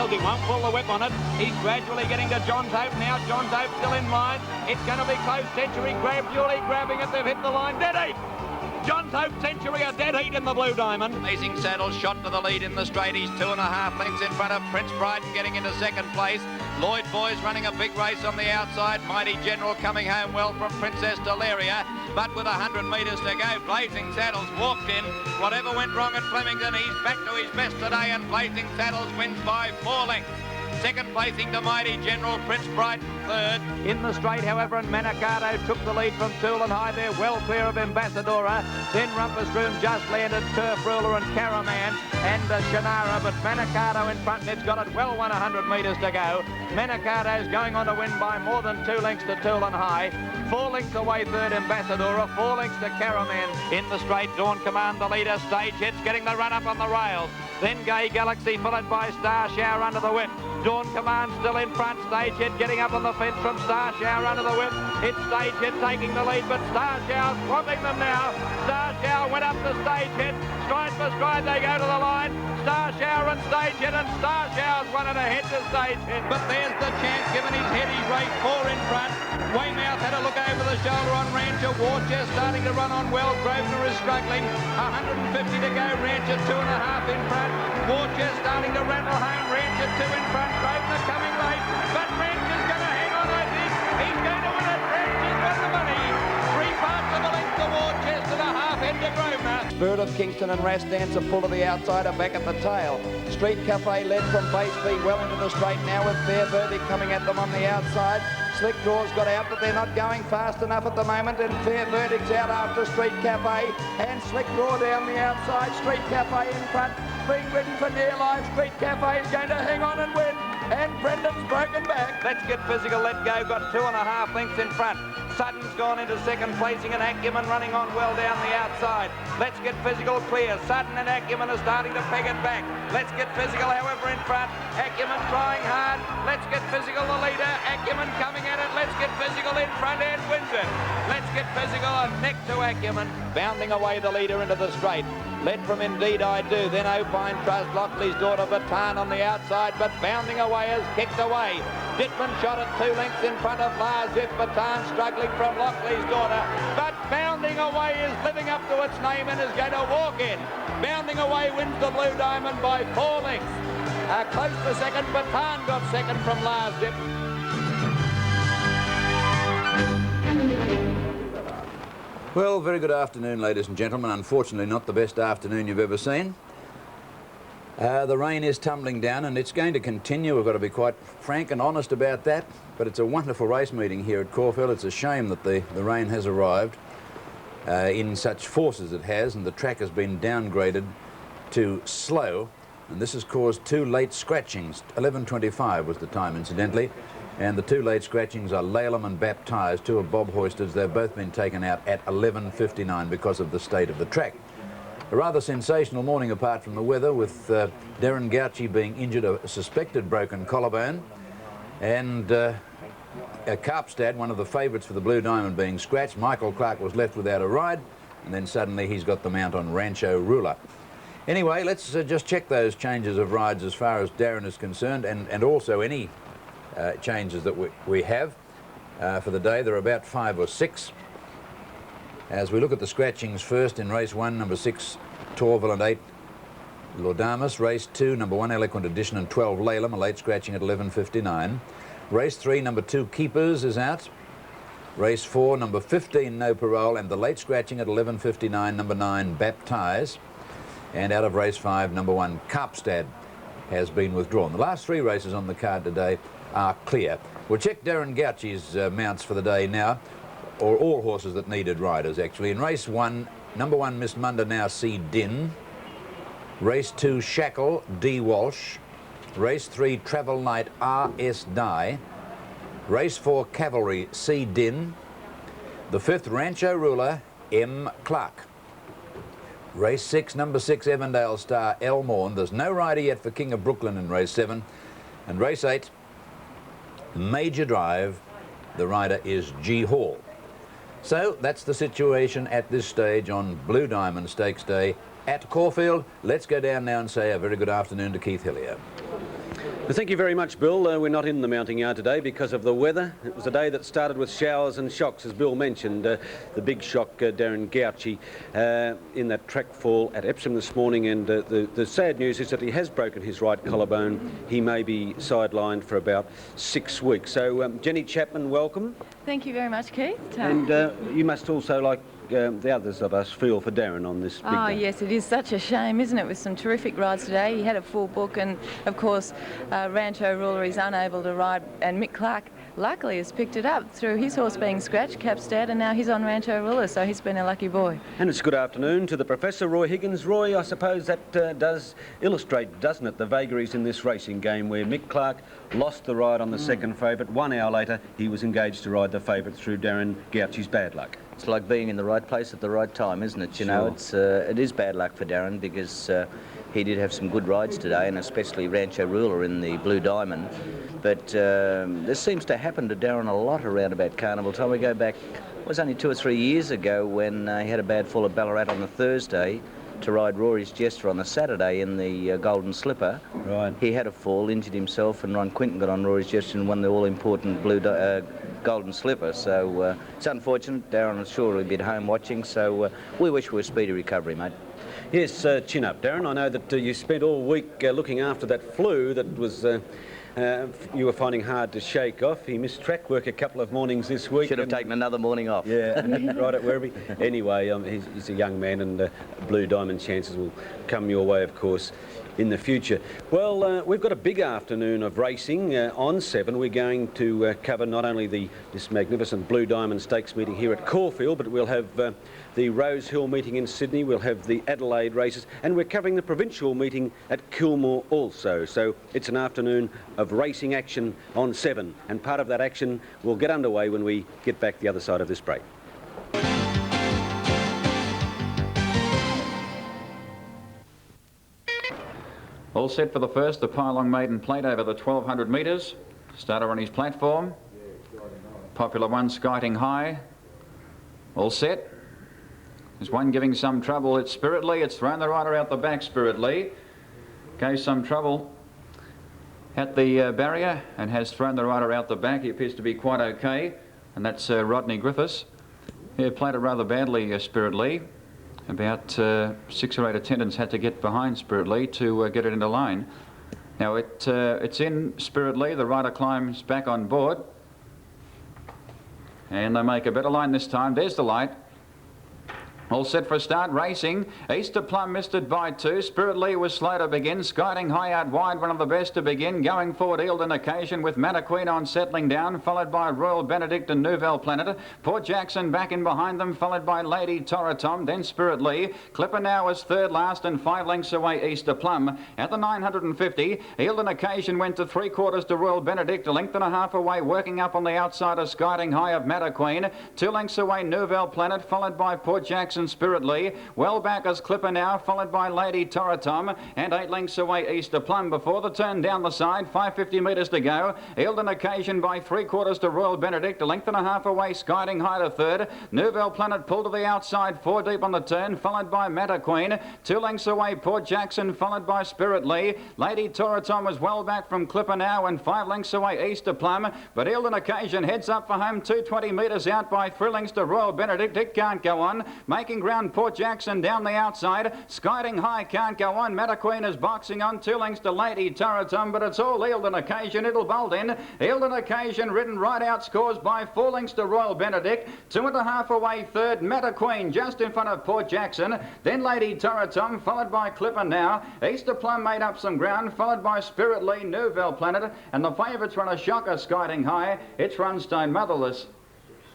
He won't pull the whip on it. He's gradually getting to John's Hope now. John's Hope still in line. It's going to be close. Century gradually grabbing it. They've hit the line. Dead heat. John's Hope Century, a dead heat in the Blue Diamond. Amazing Saddle shot to the lead in the straight. He's 2.5 lengths in front of Prince Bryden getting into second place. Lloyd Boys running a big race on the outside. Mighty General coming home well from Princess Delaria. But with 100 metres to go, Blazing Saddles walked in. Whatever went wrong at Flemington, he's back to his best today, and Blazing Saddles wins by 4 lengths. Second placing to Mighty General, Prince Bryden third. In the straight, however, and Manicato took the lead from Tool and High there, well clear of Ambassadora. Then Rumpus Room just landed, Turf Ruler and Caraman and Shannara, but Manicato in front, and it's got it well 100 metres to go. Manicato's going on to win by more than 2 lengths to Tool and High. 4 lengths away third, Ambassadora, 4 lengths to Caraman. In the straight, Dawn Command, the leader, Stage Hits getting the run up on the rails. Then Gay Galaxy followed by Star Shower under the whip. Dawn Command still in front. Stage Hit getting up on the fence from Star Shower under the whip. It's Stage Hit taking the lead, but Star Shower swamping them now. Star Shower went up to Stage Hit. Stride for stride they go to the line. Star Shower and Stage Hit, and Star Shower's one and ahead to Stage Hit. But there's the chance given his head. He's raced 4 in front. Weymouth had a look over the shoulder on Rancher. Warchester starting to run on well. Grosvenor is struggling. 150 to go. Rancher 2.5 in front. Warchester starting to rattle home. Rancher 2 in front. Grosvenor coming late. But Rancher's going to hang on, I think. He's going to win it. Rancher's got the money. 3 parts of a length to Warchester, the half end to Grosvenor. Spirit of Kingston and Ras Dancer pull to the outside, are back at the tail. Street Cafe led from base B well into the straight now with Fair Verdict coming at them on the outside. Slick Draw's got out, but they're not going fast enough at the moment, and Fair Verdict's out after Street Cafe, and Slick Draw down the outside. Street Cafe in front, being ridden for near life. Street Cafe is going to hang on and win, and Brendan's broken back. Let's Get Physical, let go, got 2.5 lengths in front. Sutton's gone into second placing, and Acumen running on well down the outside. Let's Get Physical clear. Sutton and Acumen are starting to peg it back. Let's Get Physical, however, in front. Acumen trying hard. Let's Get Physical, the leader. Acumen coming at it. Let's Get Physical in front and wins it. Let's Get Physical and neck to Acumen. Bounding away the leader into the straight. Led from Indeed I Do, then Opine Trust, Lockley's daughter Bataan on the outside, but bounding away has kicked away. Dittman shot at 2 lengths in front of Lars If Bataan struggling from Lockley's daughter, but bounding away is living up to its name and is going to walk in. Bounding away wins the Blue Diamond by 4 lengths. Close to second, Bataan got second from Lars If. Well, very good afternoon, ladies and gentlemen. Unfortunately, not the best afternoon you've ever seen. The rain is tumbling down, and it's going to continue. We've got to be quite frank and honest about that. But it's a wonderful race meeting here at Caulfield. It's a shame that the rain has arrived in such force as it has, and the track has been downgraded to slow. And this has caused 2 late scratchings. 11:25 was the time, incidentally. And the 2 late scratchings are Laleham and Baptized, 2 of Bob Hoisters. They've both been taken out at 11:59 because of the state of the track. A rather sensational morning apart from the weather, with Darren Gauci being injured, a suspected broken collarbone, and Karpstad, one of the favourites for the Blue Diamond, being scratched. Michael Clark was left without a ride, and then suddenly he's got the mount on Rancho Ruler. Anyway, let's just check those changes of rides as far as Darren is concerned, and also any changes that we have for the day. There are about 5 or 6. As we look at the scratchings first, in race 1, number 6, Torval and 8, Laudamus. Race 2, number 1, Eloquent Edition and 12, Laleham, a late scratching at 11:59. Race 3, number 2, Keepers is out. Race 4, number 15, No Parole, and the late scratching at 11:59, number 9, Baptize. And out of race 5, number 1, Karpstad has been withdrawn. The last 3 races on the card today are clear. We'll check Darren Gauci's mounts for the day now, or all horses that needed riders, actually. In race 1, number 1, Miss Munda Now, C. Din. Race 2, Shackle, D. Walsh. Race 3, Travel Night, R.S. Dye. Race 4, Cavalry, C. Din. The 5th, Rancho Ruler, M. Clark. Race 6, number 6, Evandale Star, L. Morn. There's no rider yet for King of Brooklyn in race 7. And race 8, Major Drive, the rider is G. Hall. So that's the situation at this stage on Blue Diamond Stakes Day at Caulfield. Let's go down now and say a very good afternoon to Keith Hillier. Well, thank you very much, Bill. We're not in the mounting yard today because of the weather. It was a day that started with showers and shocks, as Bill mentioned. The big shock, Darren Gauci, in that track fall at Epsom this morning, and the sad news is that he has broken his right collarbone. He may be sidelined for about 6 weeks. So, Jenny Chapman, welcome. Thank you very much, Keith. And you must also, like the others of us, feel for Darren on this big day. Yes, it is such a shame, isn't it, with some terrific rides today. He had a full book, and of course Rancho Ruler is unable to ride, and Mick Clark luckily has picked it up through his horse being scratched, Capstad, and now he's on Rancho Ruler, so he's been a lucky boy. And it's good afternoon to the Professor, Roy Higgins. Roy, I suppose that does illustrate, doesn't it, the vagaries in this racing game where Mick Clark lost the ride on the second favourite. 1 hour later, he was engaged to ride the favourite through Darren Gauci's bad luck. It's like being in the right place at the right time, isn't it? You know, it is bad luck for Darren because he did have some good rides today, and especially Rancho Ruler in the Blue Diamond. But this seems to happen to Darren a lot around about carnival time. We go back, it was only 2 or 3 years ago when he had a bad fall at Ballarat on the Thursday to ride Rory's Jester on the Saturday in the Golden Slipper. Right. He had a fall, injured himself, and Ron Quinton got on Rory's Jester and won the all-important Golden Slipper. So it's unfortunate. Darren is sure he'll be at home watching, so we wish for a speedy recovery, mate. Yes, chin up, Darren. I know that you spent all week looking after that flu that was you were finding hard to shake off. He missed track work a couple of mornings this week. Should have taken another morning off. Yeah, right at Werribee. Anyway, he's a young man, and Blue Diamond chances will come your way, of course, in the future. Well, we've got a big afternoon of racing on 7. We're going to cover not only this magnificent Blue Diamond Stakes meeting here at Caulfield, but we'll have the Rose Hill meeting in Sydney, we'll have the Adelaide races, and we're covering the provincial meeting at Kilmore also. So it's an afternoon of racing action on 7, and part of that action will get underway when we get back the other side of this break. All set for the first, the Pylon Maiden Plate over the 1200 metres. Starter on his platform. Popular one, Skiting High. All set. There's one giving some trouble. It's Spirit Lee. It's thrown the rider out the back, Spirit Lee. Gave some trouble at the barrier and has thrown the rider out the back. He appears to be quite okay. And that's Rodney Griffiths. He played it rather badly, Spirit Lee. About 6 or 8 attendants had to get behind Spirit Lee to get it into line. Now it's in Spirit Lee. The rider climbs back on board. And they make a better line this time. There's the light. All set for a start, racing. Easter Plum missed it by 2. Spirit Lee was slow to begin. Skiting High out wide, one of the best to begin. Going forward, Eildon Occasion with Mataqueen on settling down, followed by Royal Benedict and Nouvelle Planet. Port Jackson back in behind them, followed by Lady Toratom, then Spirit Lee. Clipper now is third last and 5 lengths away Easter Plum. At the 950, Eildon Occasion went to 3/4 to Royal Benedict, a length and a half away, working up on the outside of Skiting High of Mataqueen. 2 lengths away Nouvelle Planet, followed by Port Jackson and Spirit Lee. Well back as Clipper now, followed by Lady Toratom, and 8 lengths away Easter Plum before the turn down the side. 550 metres to go. Eildon Occasion by 3/4 to Royal Benedict, a length and a half away, Skiting High to third. Nouvelle Planet pulled to the outside, 4 deep on the turn, followed by Mataqueen. 2 lengths away Port Jackson, followed by Spirit Lee. Lady Toratom was well back from Clipper now, and 5 lengths away Easter Plum. But Eildon Occasion heads up for home, 220 metres out by 3 lengths to Royal Benedict. It can't go on. Making ground, Port Jackson down the outside. Skiting High can't go on. Mataqueen is boxing on, 2 lengths to Lady Toratom, but it's all Eildon Occasion. It'll bolt in. Eildon Occasion ridden right out, scores by 4 lengths to Royal Benedict. 2.5 away third, Mataqueen just in front of Port Jackson. Then Lady Toratom, followed by Clipper now. Easter Plum made up some ground, followed by Spirit Lee, Nouvelle Planet, and the favourites run a shocker, Skiting High. It's Runstone Motherless.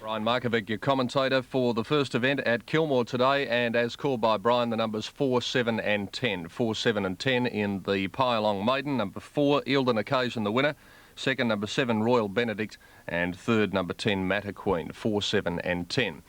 Brian Markovic, your commentator for the first event at Kilmore today, and as called by Brian, the numbers 4, 7 and 10. 4, 7 and 10 in the Pylon Maiden. Number 4, Eildon Occasion, the winner. Second, number 7, Royal Benedict, and third, number 10, Mataqueen. 4, 7 and 10.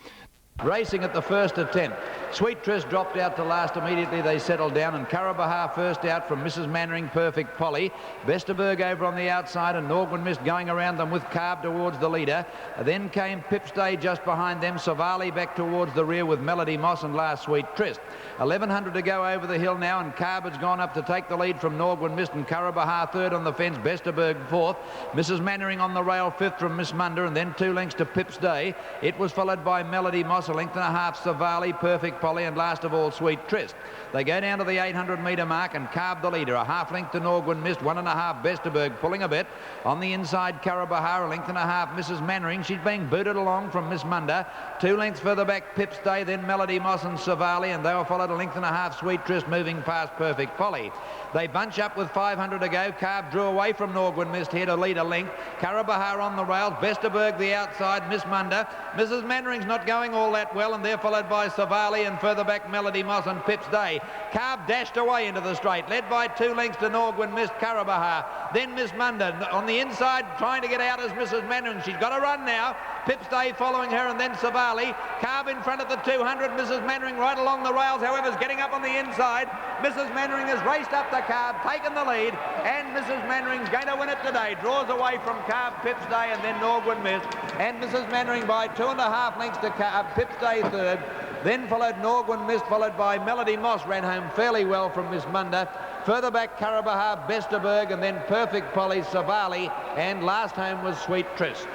Racing at the first attempt. Sweet Tris dropped out to last. Immediately they settled down, and Karabahar first out from Mrs. Mannering, Perfect Polly. Vesterberg over on the outside, and Norgren Mist going around them with Carb towards the leader. Then came Pipstay just behind them. Savali back towards the rear with Melody Moss and last Sweet Tris. 1100 to go over the hill now, and Carb has gone up to take the lead from Norgren Mist, and Karabahar third on the fence, Vesterberg fourth. Mrs. Mannering on the rail fifth from Miss Munda, and then 2 lengths to Pipstay. It was followed by Melody Moss, a length and a half Savali, Perfect Polly, and last of all Sweet Tris. They go down to the 800-metre mark, and Carb the leader, a half length to Norgren Mist, 1.5 Vesterberg pulling a bit. On the inside, Karabahar, a length and a half Mrs. Mannering. She's being booted along from Miss Munda. 2 lengths further back, Pipstay, then Melody Moss and Savali, and they were followed a length and a half Sweet Tris moving past Perfect Polly. They bunch up with 500 to go. Carb drew away from Norgren Mist here to lead a length. Karabahar on the rails, Vesterberg the outside, Miss Munda. Mrs. Mannering's not going all that well, and they're followed by Savali, and further back Melody Moss and Pipstay. Carb dashed away into the straight, led by 2 lengths to Norgren Mist, Karabahar. Then Miss Munda on the inside, trying to get out as Mrs. Mannering. She's got a run now. Pipstay following her, and then Savali. Carb in front of the 200. Mrs. Mannering right along the rails, however, is getting up on the inside. Mrs. Mannering has raced up the Carb, taken the lead, and Mrs. Mannering's going to win it today. Draws away from Carb, Pipstay, and then Norgren Mist. And Mrs. Mannering by 2.5 lengths to Carb, Pipstay third. Then followed Norgren Mist, followed by Melody Moss, ran home fairly well from Miss Munda. Further back, Karabahar, Vesterberg, and then Perfect Polly, Savali, and last home was Sweet Tris.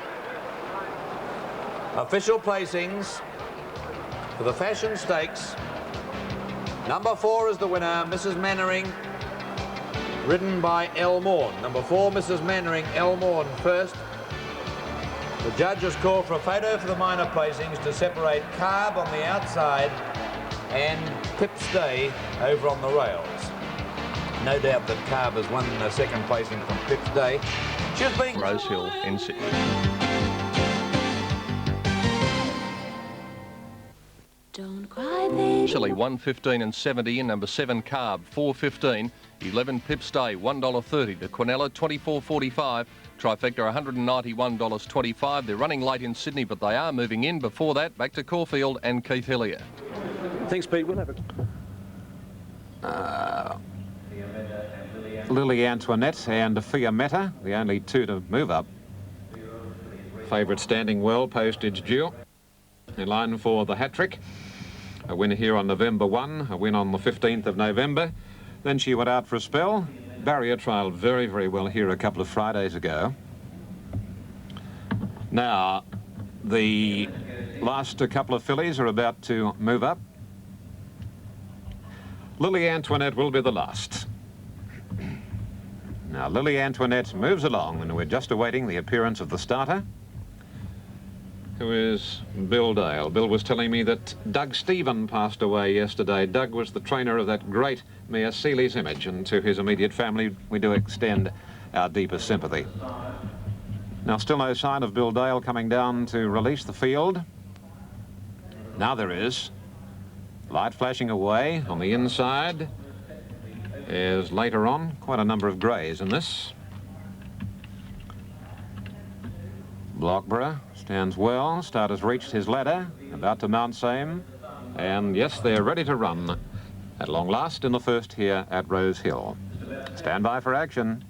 Official placings for the Fashion Stakes. Number 4 is the winner, Mrs. Mannering, ridden by Elmore. Number 4, Mrs. Mannering, Elmore first. The judges call for a photo for the minor placings to separate Carb on the outside and Pipstay over on the rails. No doubt that Carb has won the second placing from Pipstay. She's being Rosehill in Sydney. Don't cry, baby. Silly 1:15 and 70 in number 7 Carb 4:15, 11 Pipstay $1.30 to Quinella 24.45. Trifecta $191.25. They're running late in Sydney, but they are moving in. Before that, back to Caulfield and Keith Hillier. Thanks, Pete. We'll have it. Lily Antoinette and Fiametta, the only 2 to move up. Favourite standing well, Postage Due. In line for the hat-trick. A win here on November 1, a win on the 15th of November. Then she went out for a spell. Barrier trialled very, very well here a couple of Fridays ago. Now, the last couple of fillies are about to move up. Lily Antoinette will be the last. Now, Lily Antoinette moves along, and we're just awaiting the appearance of the starter, who is Bill Dale. Bill was telling me that Doug Stephen passed away yesterday. Doug was the trainer of that great mare Seeley's Image, and to his immediate family we do extend our deepest sympathy. Now, still no sign of Bill Dale coming down to release the field. Now there is. Light flashing away on the inside. Is later on quite a number of greys in this. Blockborough stands well. Starter's reached his ladder, about to mount same. And yes, they're ready to run at long last in the first here at Rose Hill. Stand by for action.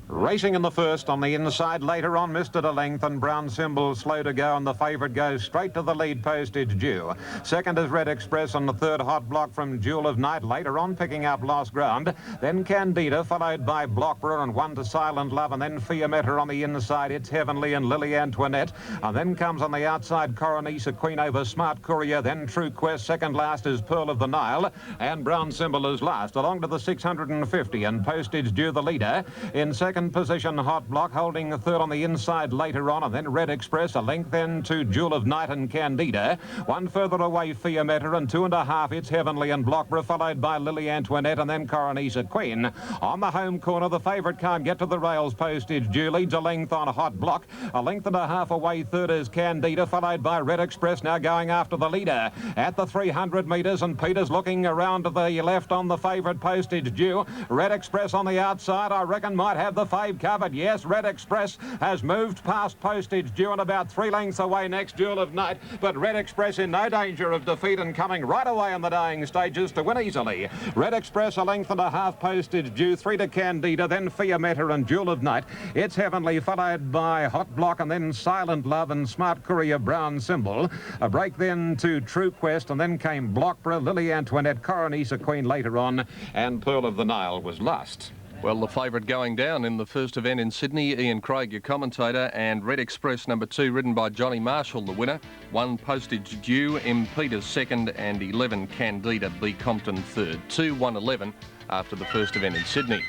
Racing in the first on the inside, later on Mr. De Length and Brown Symbol slow to go, and the favourite goes straight to the lead, Postage Due. Second is Red Express on the third, Hot Block from Jewel of Night, later on picking up lost ground. Then Candida, followed by Blockborough and 1 to Silent Love, and then Fiametta on the inside. It's Heavenly and Lily Antoinette. And then comes on the outside Coronisa Queen over Smart Courier, then True Quest. Second last is Pearl of the Nile, and Brown Symbol is last, along to the 650, and Postage Due the leader. In second position, Hot Block, holding the third on the inside later on, and then Red Express, a length then to Jewel of Night and Candida. 1 further away, Fiametta, and 2.5, it's Heavenly and Blockborough, followed by Lily Antoinette, and then Coronisa Queen. On the home corner, the favourite can't get to the rails, Postage Due leads a length on Hot Block. A length and a half away, third is Candida, followed by Red Express, now going after the leader at the 300 metres, and Peter's looking around to the left on the favourite, Postage Due. Red Express on the outside, I reckon, might have the Fave covered. Yes, Red Express has moved past Postage Due and about 3 lengths away next Jewel of Night. But Red Express in no danger of defeat and coming right away in the dying stages to win easily. Red Express a length and a half Postage Due, 3 to Candida, then Fiametta and Jewel of Night. It's Heavenly, followed by Hot Block and then Silent Love and Smart Courier Brown Symbol. A break then to True Quest, and then came Blockborough, Lily Antoinette, Coronisa Queen later on, and Pearl of the Nile was last. Well, the favourite going down in the first event in Sydney, Ian Craig, your commentator, and Red Express number 2, ridden by Johnny Marshall, the winner. 1 Postage Due, M. Peters second, and 11 Candida, B. Compton third. 2, 1, 11 after the first event in Sydney.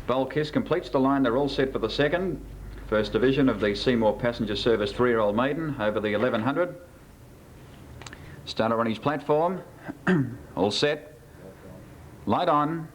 Balkiss completes the line. They're all set for the second. First division of the Seymour Passenger Service 3-year-old maiden over the 1100. Starter on his platform. All set. Light on.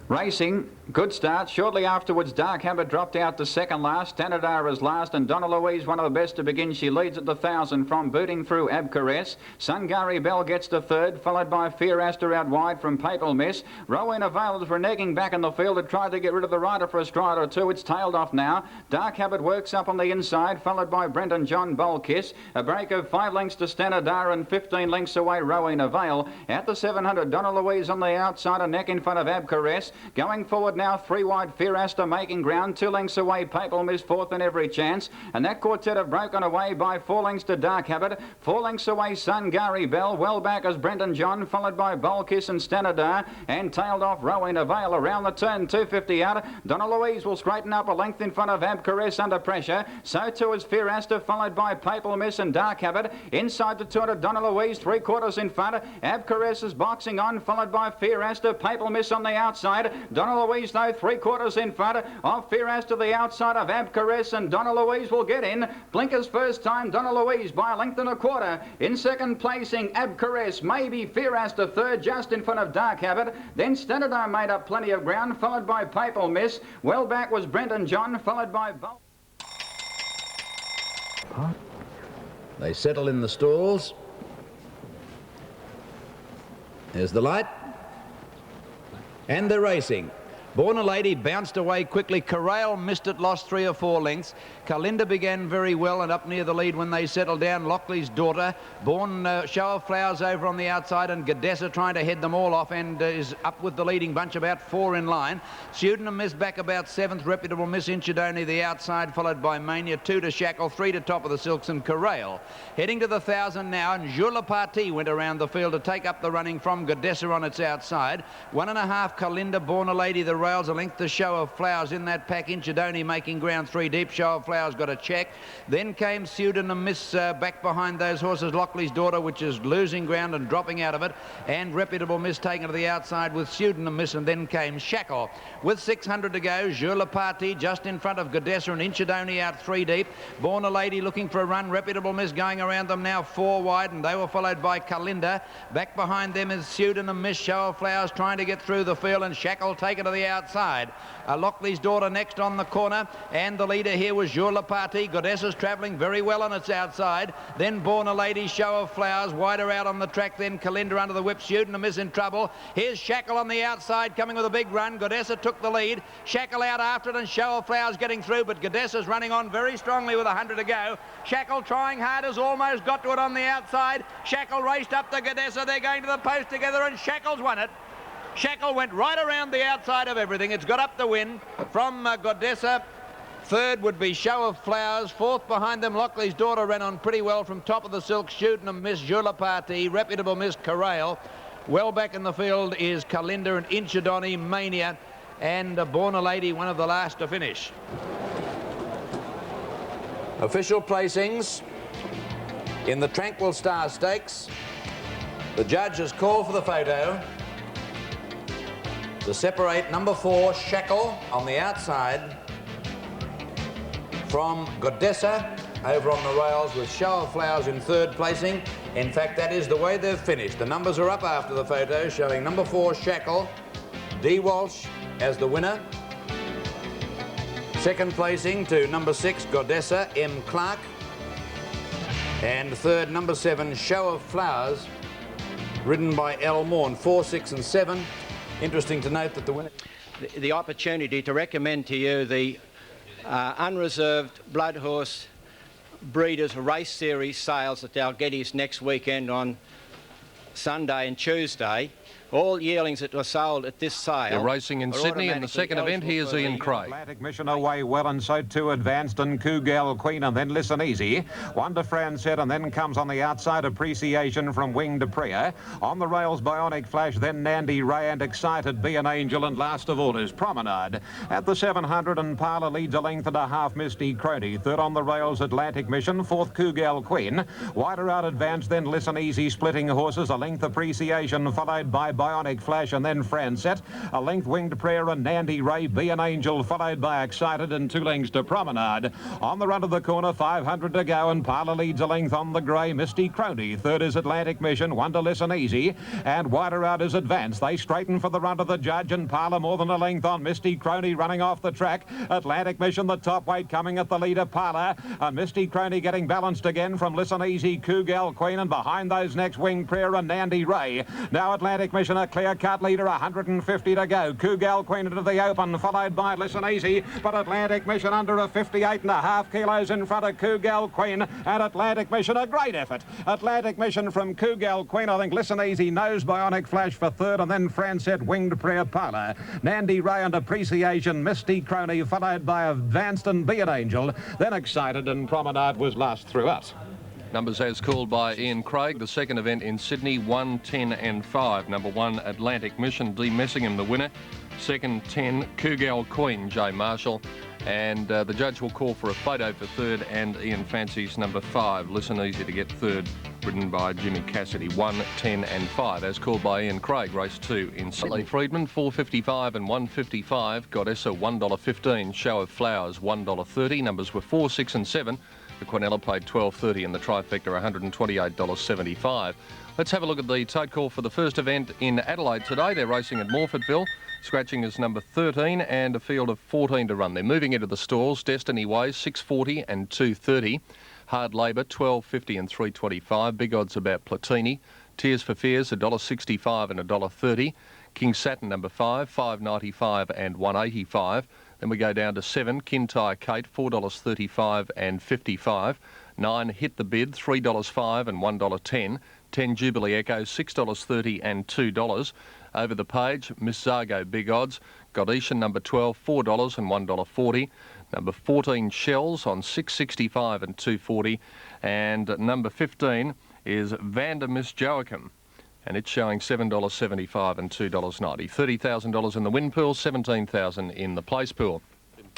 Racing, good start. Shortly afterwards, Dark Habit dropped out to second last. Tanadar is last, and Donna Louise, one of the best to begin. She leads at the 1,000 from booting through Abcaress. Sungari Bell gets to third, followed by Fear Aster out wide from Papal Miss. Rowena Vale is reneging back in the field to try to get rid of the rider for a stride or two. It's tailed off now. Dark Habit works up on the inside, followed by Brendan John Bolkiss. A break of 5 lengths to Stanadar and 15 lengths away Rowena Vale. At the 700, Donna Louise on the outside, a neck in front of Abcaress. Going forward now, 3 wide, Fear Aster making ground. 2 lengths away, Papal Miss fourth in every chance. And that quartet have broken away by 4 lengths to Dark Habit. 4 lengths away, Sungari Bell. Well back as Brendan John, followed by Bolkiss and Stanadar. And tailed off Rowena Vale around the turn, 250 out. Donna Louise will straighten up a length in front of Abcaress under pressure. So too is Fear Aster, followed by Papal Miss and Dark Habit. Inside the 200, Donna Louise, 3/4 in front. Abcaress is boxing on, followed by Fear Aster. Papal Miss on the outside. Donna Louise, though, 3/4 in front of Fear Aster, the outside of Abcaress, and Donna Louise will get in. Blinkers first time, Donna Louise by a length and a quarter. In second placing, Abcaress, maybe Fear Aster third, just in front of Dark Habit. Then Stanadar made up plenty of ground, followed by Papal Miss. Well back was Brendan John, followed by They settle in the stalls. There's the light. And they're racing. Born a Lady bounced away quickly. Corral missed it, lost 3 or 4 lengths. Kalinda began very well and up near the lead when they settled down. Lockley's Daughter. Born Show of Flowers over on the outside, and Gadessa trying to head them all off and is up with the leading bunch, about 4 in line. Pseudonym Miss back about 7th. Reputable Miss Inchidoni the outside, followed by Mania. 2 to Shackle, 3 to Top of the Silks and Corral. Heading to the 1,000 now, and Jula Parti went around the field to take up the running from Gadessa on its outside. 1.5 Kalinda, Born a Lady, the rails, a length to Show of Flowers in that pack. Inchidoni making ground 3 deep. Show of Flowers got a check. Then came Pseudonym Miss back behind those horses. Lockley's Daughter, which is losing ground and dropping out of it, and Reputable Miss taken to the outside with Pseudonym Miss, and then came Shackle. With 600 to go, Jula Parti just in front of Gadessa, and Inchidoni out 3 deep. Born a Lady looking for a run. Reputable Miss going around them now 4 wide, and they were followed by Kalinda. Back behind them is Pseudonym Miss. Show of Flowers trying to get through the field, and Shackle taken to the outside. Lockley's Daughter next on the corner, and the leader here was Jula Parti. Godessa's travelling very well on its outside. Then Born a Lady, Show of Flowers wider out on the track. Then Kalinda under the whip. Pseudonym is in trouble. Here's Shackle on the outside coming with a big run. Godessa took the lead. Shackle out after it, and Show of Flowers getting through, but Godessa's running on very strongly with 100 to go. Shackle trying hard, has almost got to it on the outside. Shackle raced up to Godessa. They're going to the post together, and Shackle's won it. Shackle went right around the outside of everything. It's got up the win from Godessa. Third would be Show of Flowers. Fourth behind them, Lockley's Daughter ran on pretty well from Top of the Silk. Pseudonym Miss, Jula Parti, Reputable Miss, Corral. Well back in the field is Kalinda and Inchidoni, Mania, and Born a Lady, one of the last to finish. Official placings in the Tranquil Star Stakes. The judge has called for the photo to separate number 4, Shackle, on the outside from Godessa over on the rails, with Show of Flowers in 3rd placing. In fact, that is the way they've finished. The numbers are up after the photo, showing number 4, Shackle, D. Walsh as the winner. 2nd placing to number 6, Godessa, M. Clark. And 3rd, number 7, Show of Flowers, ridden by L. Morn. 4, 6 and 7. Interesting to note that the winner... the opportunity to recommend to you the unreserved blood horse breeders race series sales at Dalgettys next weekend on Sunday and Tuesday. All yearlings that were sold at this sale. They're racing in Sydney in the second event. Here's Ian Craig. Atlantic Mission away well, and so too Advanced and Cougal Queen, and then Listen Easy. Wonder Francet, and then comes on the outside Appreciation from Winged Prayer. On the rails Bionic Flash, then Nandy Ray and Excited Be an Angel, and last of all is Promenade. At the 700 and Parlour leads a length and a half Misty Crony. Third on the rails Atlantic Mission, fourth Cougal Queen. Wider out Advanced, then Listen Easy, splitting horses, a length Appreciation, followed by Bionic Flash and then Francet. A length Winged Prayer and Nandy Ray, Be an Angel, followed by Excited, and 2 lengths to Promenade. On the run of the corner, 500 to go, and Parlour leads a length on the grey Misty Crony. Third is Atlantic Mission, Wonder Listen Easy, and wider out is Advance. They straighten for the run of the judge, and Parlour more than a length on Misty Crony running off the track. Atlantic Mission, the top weight, coming at the leader, Parlour. And Misty Crony getting balanced again from Listen Easy, Cougal Queen, and behind those next Winged Prayer and Nandy Ray. Now Atlantic Mission, a clear-cut leader, 150 to go. Cougal Queen into the open, followed by Listen Easy, but Atlantic Mission under a 58.5 kilos in front of Cougal Queen, and Atlantic Mission a great effort. Atlantic Mission from Cougal Queen, I think Listen Easy knows Bionic Flash for third, and then Francet, Winged Prayer, Parlour. Nandy Ray and Appreciation, Misty Crony, followed by Advanced and Be an Angel, then Excited, and Promenade was last throughout. Numbers as called by Ian Craig. The second event in Sydney, 1, 10 and 5. Number 1, Atlantic Mission, D. Messingham the winner. Second, 10, Cougal Queen, Jay Marshall. And the judge will call for a photo for third, and Ian fancies number 5, Listen Easy to get third, ridden by Jimmy Cassidy. 1, 10 and 5, as called by Ian Craig. Race 2 in Sydney. Friedman, 4.55 and 1.55. Goddessa, $1.15. Show of Flowers, $1.30. Numbers were 4, 6 and 7. The Quinella paid $12.30 and the Trifecta $128.75. Let's have a look at the tote call for the first event in Adelaide today. They're racing at Morfordville. Scratching is number 13 and a field of 14 to run. They're moving into the stalls. Destiny Way, 6.40 and 2.30. Hard Labour, 12.50 and 3.25. Big odds about Platini. Tears for Fears, $1.65 and $1.30. King Saturn, number 5, $5.95 and $1.85. Then we go down to 7, Kintyre Kate, $4.35 and 55. 9, Hit the Bid, $3.05 and $1.10. 10, Jubilee Echo, $6.30 and $2. Over the page, Miss Zargo, big odds. Godetian, number 12, $4 and $1.40. Number 14, Shells on $6.65 and $2.40. And number 15 is Vanda Miss Joachim, and it's showing $7.75 and $2.90. $30,000 in the win pool, $17,000 in the place pool.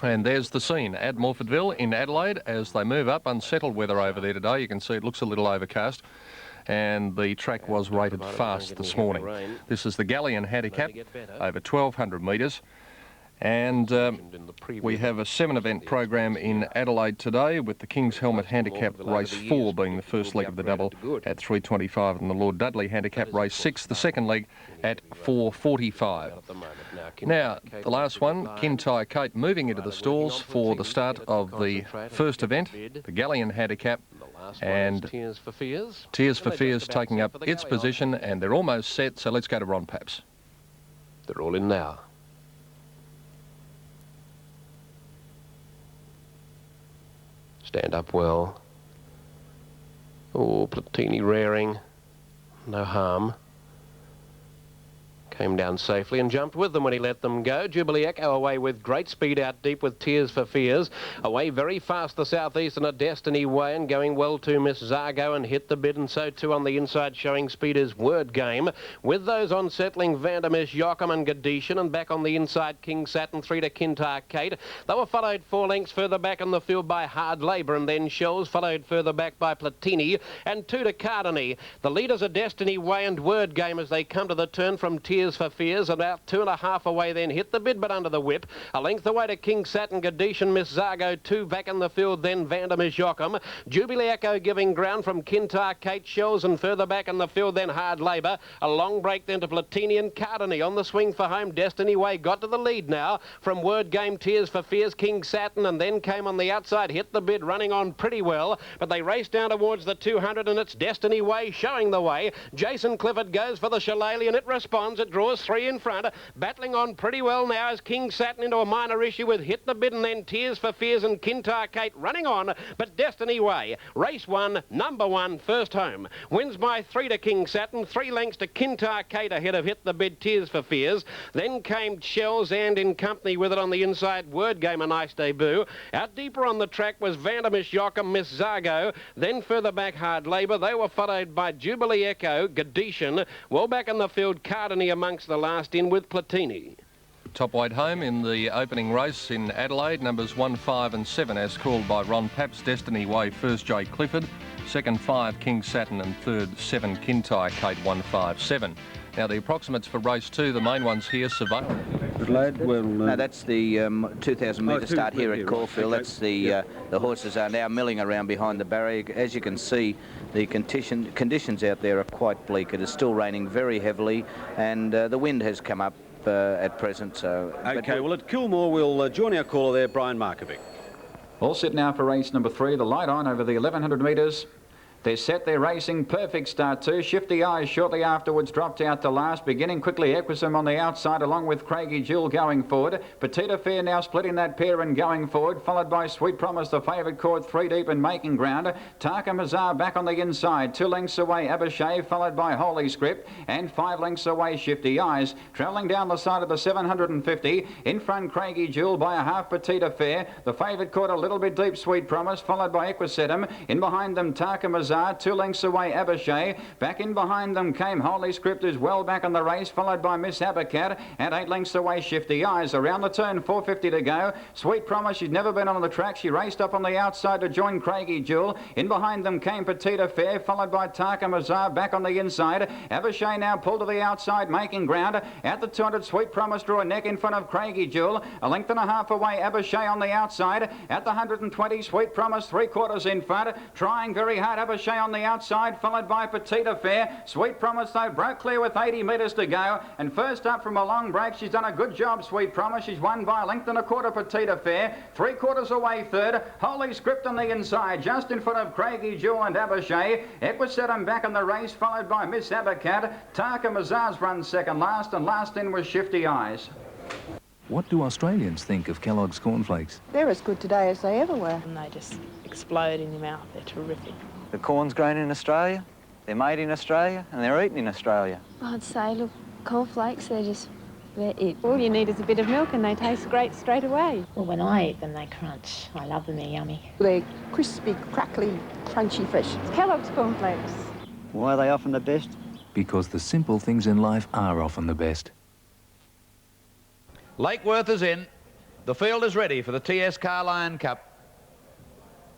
And there's the scene at Morfordville in Adelaide as they move up. Unsettled weather over there today. You can see it looks a little overcast, and the track was rated fast this morning. This is the Galleon Handicap over 1,200 metres. And we have a 7-event program in Adelaide today, with the King's Helmet Handicap Race 4 being the first leg of the double at 3.25, and the Lord Dudley Handicap Race 6, the second leg, at 4.45. Now, the last one, Kintyre Kate, moving into the stalls for the start of the first event, the Galleon Handicap, and Tears for Fears taking up its position, and they're almost set, so let's go to Ron Paps. They're all in now. Stand up well. Oh, Platini rearing. No harm. Came down safely and jumped with them when he let them go. Jubilee Echo away with great speed out deep with Tears for Fears. Away very fast the Southeastern a Destiny Way, and going well to Miss Zargo and Hit the Bid, and so too on the inside showing speed is Word Game. With those on settling Vanda Miss Joachim and Gadetian, and back on the inside King Saturn, 3 to Kintyre Kate. They were followed 4 lengths further back in the field by Hard Labour, and then Shells, followed further back by Platini, and 2 to Cardini. The leaders are Destiny Way and Word Game as they come to the turn from Tears for Fears. About 2.5 away then Hit the Bid, but under the whip. A length away to King Saturn, Gadetian, Miss Zargo, 2 back in the field, then Vanda Miss Joachim. Jubilee Echo giving ground from Kintyre Kate, Shells, and further back in the field then Hard Labour. A long break then to Platini and Cardini. On the swing for home, Destiny Way got to the lead now from Word Game, Tears for Fears, King Saturn, and then came on the outside Hit the Bid, running on pretty well, but they raced down towards the 200, and it's Destiny Way showing the way. Jason Clifford goes for the Shillelagh, and it responds. It draws, 3 in front. Battling on pretty well now as King Saturn into a minor issue with Hit the Bid and then Tears for Fears and Kintyre Kate running on, but Destiny Way. Race 1, number 1, first home. Wins by 3 to King Saturn, 3 lengths to Kintyre Kate ahead of Hit the Bid, Tears for Fears. Then came Shells and in company with it on the inside, Word Game, a nice debut. Out deeper on the track was Vandermish Joachim, Miss Zargo. Then further back, Hard Labour. They were followed by Jubilee Echo, Gadetian. Well back in the field, Cardini amongst the last in with Platini. Top weight home in the opening race in Adelaide, numbers 1, 5 and 7 as called by Ron Paps. Destiny Way, first J Clifford, second 5 King Saturn and third 7 Kintyre Kate 157. Now the approximates for race 2, the main ones here, Surveillance. No, that's the 2,000 metre start here at Caulfield. That's the horses are now milling around behind the barrier. As you can see, the conditions out there are quite bleak. It is still raining very heavily, and the wind has come up at present. So, OK, well, at Kilmore, we'll join our caller there, Brian Markovic. All set now for race number 3. The light on over the 1,100 metres. They're set, they're racing. Perfect start too. Shifty Eyes shortly afterwards dropped out to last. Beginning quickly, Equism on the outside along with Craigie Jewel going forward. Petita Fair now splitting that pair and going forward, followed by Sweet Promise, the favourite cord 3 deep and making ground. Tarka Mazar back on the inside. 2 lengths away Abishai, followed by Holy Script, and 5 lengths away Shifty Eyes. Travelling down the side of the 750. In front Craigie Jewel by a half Petita Fair. The favourite cord a little bit deep, Sweet Promise, followed by Equisetum. In behind them Tarka Mazar. 2 lengths away Abishai. Back in behind them came Holy Script, who's well back on the race, followed by Miss Abacat, and 8 lengths away Shifty Eyes. Around the turn, 450 to go. Sweet Promise, she's never been on the track. She raced up on the outside to join Craigie Jewel. In behind them came Petita Fair, followed by Tarka Mazar back on the inside. Abishai now pulled to the outside, making ground. At the 200, Sweet Promise drew a neck in front of Craigie Jewel. A length and a half away, Abishai on the outside. At the 120, Sweet Promise 3/4 in front. Trying very hard, Abishai on the outside, followed by Petita Fair. Sweet Promise, though, broke clear with 80 metres to go. And first up from a long break, she's done a good job, Sweet Promise. She's won by a length and a quarter, Petita Fair. 3/4 away, third. Holy Script on the inside, just in front of Craigie Jewel and Abishai. Equisetum back in the race, followed by Miss Abacat. Tarka Mazar's run second last, and last in was Shifty Eyes. What do Australians think of Kellogg's cornflakes? They're as good today as they ever were. And they just explode in your mouth. They're terrific. The corn's grown in Australia, they're made in Australia, and they're eaten in Australia. I'd say, look, cornflakes, they're it. All you need is a bit of milk and they taste great straight away. Well, when I eat them, they crunch. I love them, they're yummy. They're crispy, crackly, crunchy, fresh. It's Kellogg's cornflakes. Why are they often the best? Because the simple things in life are often the best. Lakeworth is in. The field is ready for the TS Carlion Cup.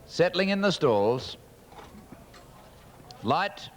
Settling in the stalls. Light,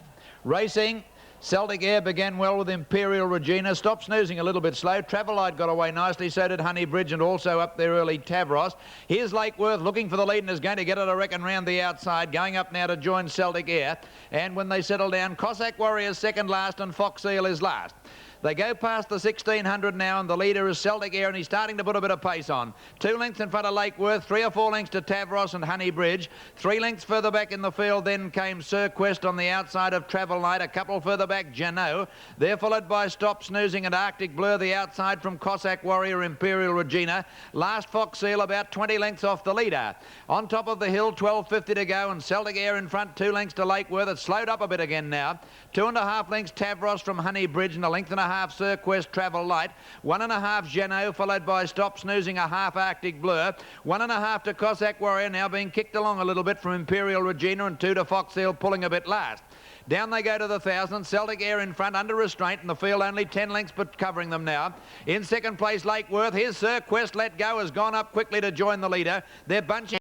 racing. Celtic Air began well with Imperial Regina. Stopped snoozing a little bit slow. Travel Light got away nicely. So did Honey Bridge, and also up there early Tavros. Here's Lakeworth looking for the lead and is going to get it, I reckon, round the outside. Going up now to join Celtic Air. And when they settle down, Cossack Warrior's second last and Fox Eel is last. They go past the 1600 now, and the leader is Celtic Air, and he's starting to put a bit of pace on. 2 lengths in front of Lakeworth, 3 or 4 lengths to Tavros and Honey Bridge. 3 lengths further back in the field, then came Sir Quest on the outside of Travel Light. A couple further back, Janot. They're followed by Stop Snoozing and Arctic Blur, the outside from Cossack Warrior, Imperial Regina. Last Fox Eel about 20 lengths off the leader. On top of the hill, 12.50 to go, and Celtic Air in front, 2 lengths to Lakeworth. It's slowed up a bit again now. 2.5 lengths Tavros from Honey Bridge, and a length and a half Sir Quest Travel Light. 1.5 Janot, followed by Stop Snoozing, a half Arctic Blur. 1.5 to Cossack Warrior, now being kicked along a little bit from Imperial Regina, and 2 to Fox Eel, pulling a bit last. Down they go to the 1,000. Celtic Air in front, under restraint, and the field only 10 lengths but covering them now. In second place, Lakeworth. Here's Sir Quest Let Go, has gone up quickly to join the leader. They're bunching